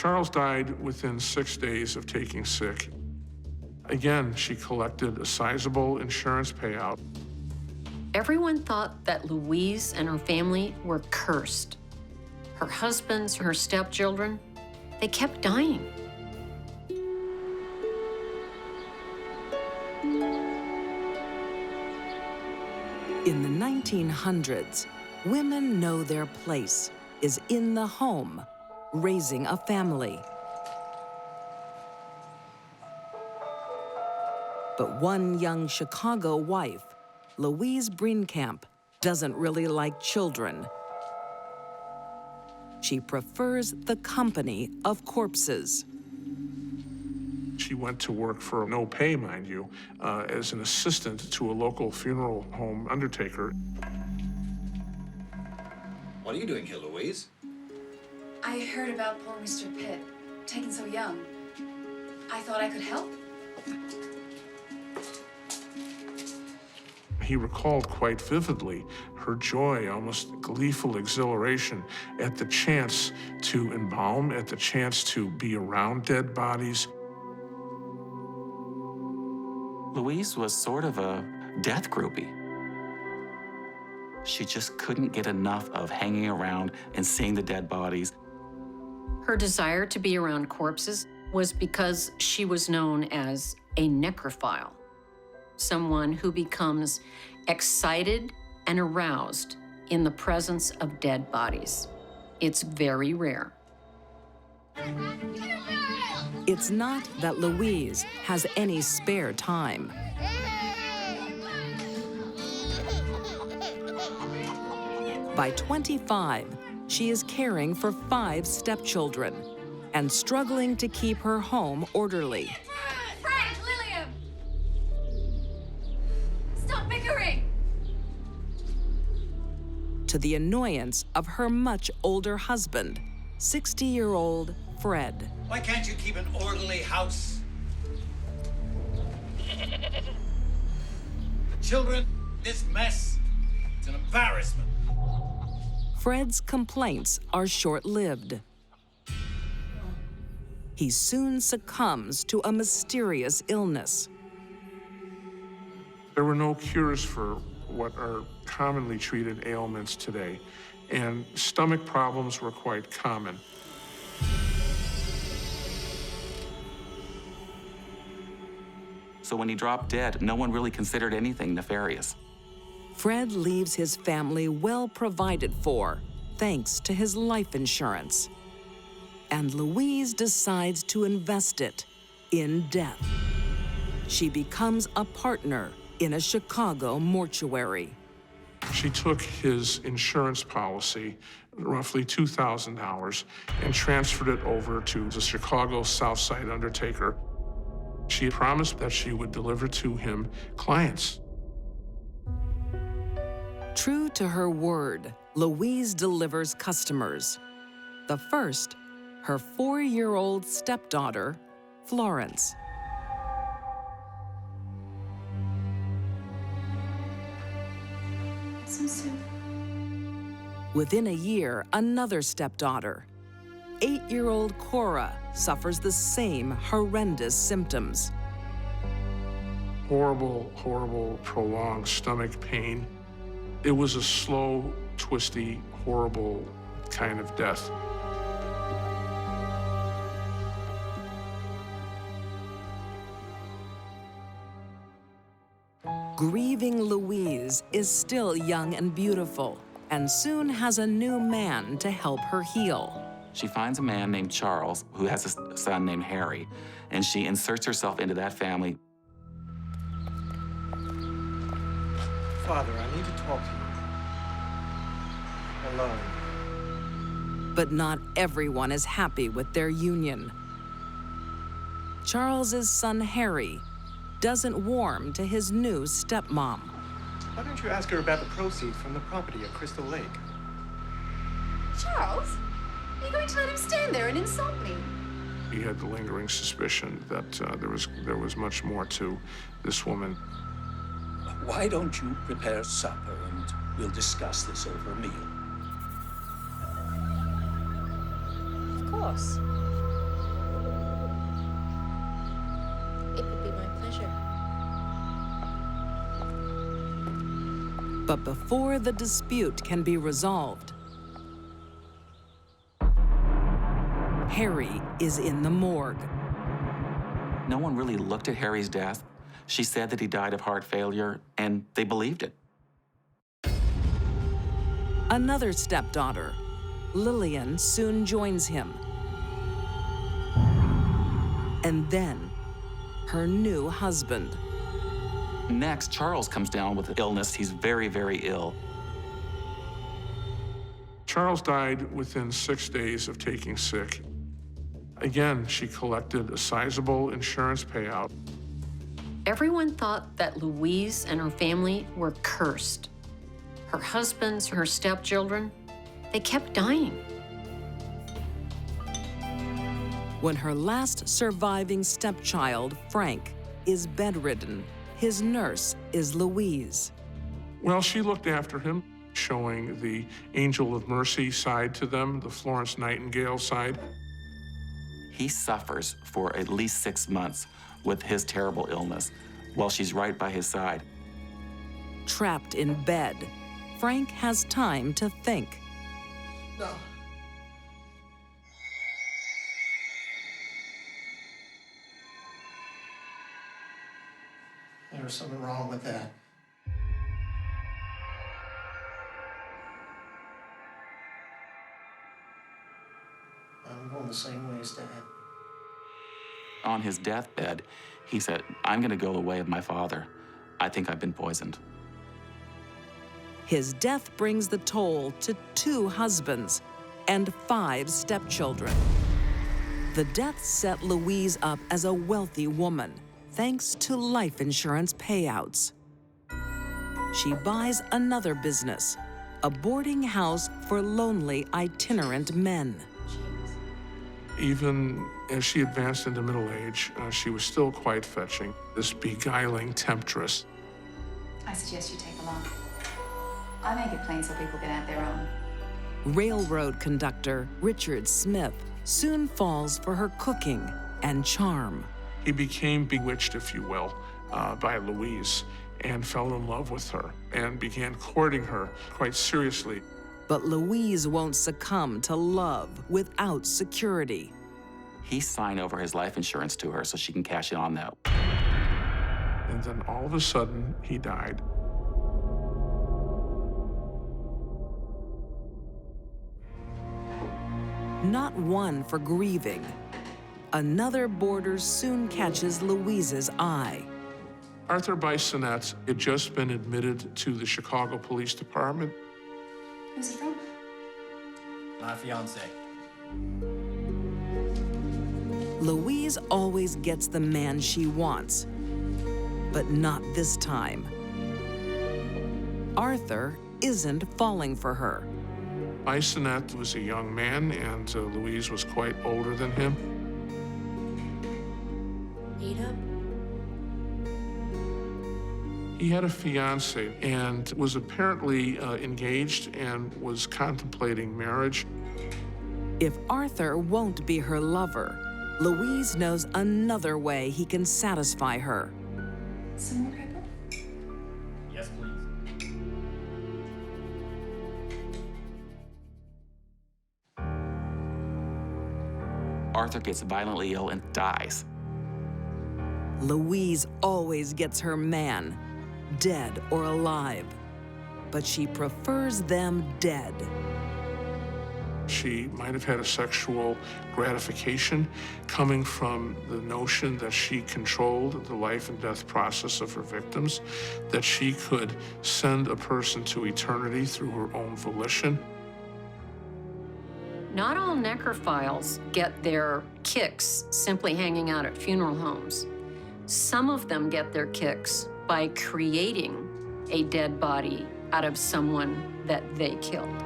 Charles died within 6 days of taking sick. Again, she collected a sizable insurance payout. Everyone thought that Louise and her family were cursed. Her husbands, her stepchildren, they kept dying. In the 1900s, women know their place is in the home, raising a family. But one young Chicago wife, Louise Brienkamp, doesn't really like children. She prefers the company of corpses. She went to work for no pay, mind you, as an assistant to a local funeral home undertaker. What are you doing here, Louise? I heard about poor Mr. Pitt, taken so young. I thought I could help. He recalled quite vividly her joy, almost gleeful exhilaration at the chance to embalm, at the chance to be around dead bodies. Louise was sort of a death groupie. She just couldn't get enough of hanging around and seeing the dead bodies. Her desire to be around corpses was because she was known as a necrophile, someone who becomes excited and aroused in the presence of dead bodies. It's very rare. It's not that Louise has any spare time. By 25, she is caring for 5 stepchildren and struggling to keep her home orderly. Frank, Lillian! Stop bickering! To the annoyance of her much older husband, 60-year-old Fred. Why can't you keep an orderly house? Children, this mess, it's an embarrassment. Fred's complaints are short-lived. He soon succumbs to a mysterious illness. There were no cures for what are commonly treated ailments today, and stomach problems were quite common. So when he dropped dead, no one really considered anything nefarious. Fred leaves his family well provided for, thanks to his life insurance. And Louise decides to invest it in death. She becomes a partner in a Chicago mortuary. She took his insurance policy, roughly $2,000, and transferred it over to the Chicago South Side undertaker. She promised that she would deliver to him clients. True to her word, Louise delivers customers. The first, her 4-year-old stepdaughter, Florence. Some soup. Within a year, another stepdaughter. 8-year-old Cora suffers the same horrendous symptoms. Horrible, horrible, prolonged stomach pain. It was a slow, twisty, horrible kind of death. Grieving Louise is still young and beautiful, and soon has a new man to help her heal. She finds a man named Charles who has a son named Harry, and she inserts herself into that family. Father, I need to talk to you. Alone. But not everyone is happy with their union. Charles's son Harry doesn't warm to his new stepmom. Why don't you ask her about the proceeds from the property at Crystal Lake? Charles? Are you going to let him stand there and insult me? He had the lingering suspicion that there was much more to this woman. Why don't you prepare supper and we'll discuss this over a meal? Of course. But before the dispute can be resolved, Harry is in the morgue. No one really looked at Harry's death. She said that he died of heart failure, and they believed it. Another stepdaughter, Lillian, soon joins him. And then, her new husband. Next, Charles comes down with illness. He's very, very ill. Charles died within 6 days of taking sick. Again, she collected a sizable insurance payout. Everyone thought that Louise and her family were cursed. Her husbands, her stepchildren, they kept dying. When her last surviving stepchild, Frank, is bedridden, his nurse is Louise. Well, she looked after him, showing the angel of mercy side to them, the Florence Nightingale side. He suffers for at least 6 months with his terrible illness while she's right by his side. Trapped in bed, Frank has time to think. No. There was something wrong with that. I'm going the same way as Dad. On his deathbed, he said, "I'm going to go the way of my father. I think I've been poisoned." His death brings the toll to 2 husbands and 5 stepchildren. The death set Louise up as a wealthy woman, thanks to life insurance payouts. She buys another business, a boarding house for lonely itinerant men. Even as she advanced into middle age, she was still quite fetching, this beguiling temptress. I suggest you take along. I make it plain so people get out their own. Railroad conductor Richard Smith soon falls for her cooking and charm. He became bewitched, if you will, by Louise and fell in love with her and began courting her quite seriously. But Louise won't succumb to love without security. He signed over his life insurance to her so she can cash in on that. And then all of a sudden, he died. Not one for grieving. Another boarder soon catches Louise's eye. Arthur Bissonnette had just been admitted to the Chicago Police Department. Who's it from? My fiance. Louise always gets the man she wants, but not this time. Arthur isn't falling for her. Bissonnette was a young man, and Louise was quite older than him. Ada? He had a fiancée and was apparently engaged and was contemplating marriage. If Arthur won't be her lover, Louise knows another way he can satisfy her. Some more paper? Yes, please. Arthur gets violently ill and dies. Louise always gets her man, dead or alive, but she prefers them dead. She might have had a sexual gratification coming from the notion that she controlled the life and death process of her victims, that she could send a person to eternity through her own volition. Not all necrophiles get their kicks simply hanging out at funeral homes. Some of them get their kicks by creating a dead body out of someone that they killed.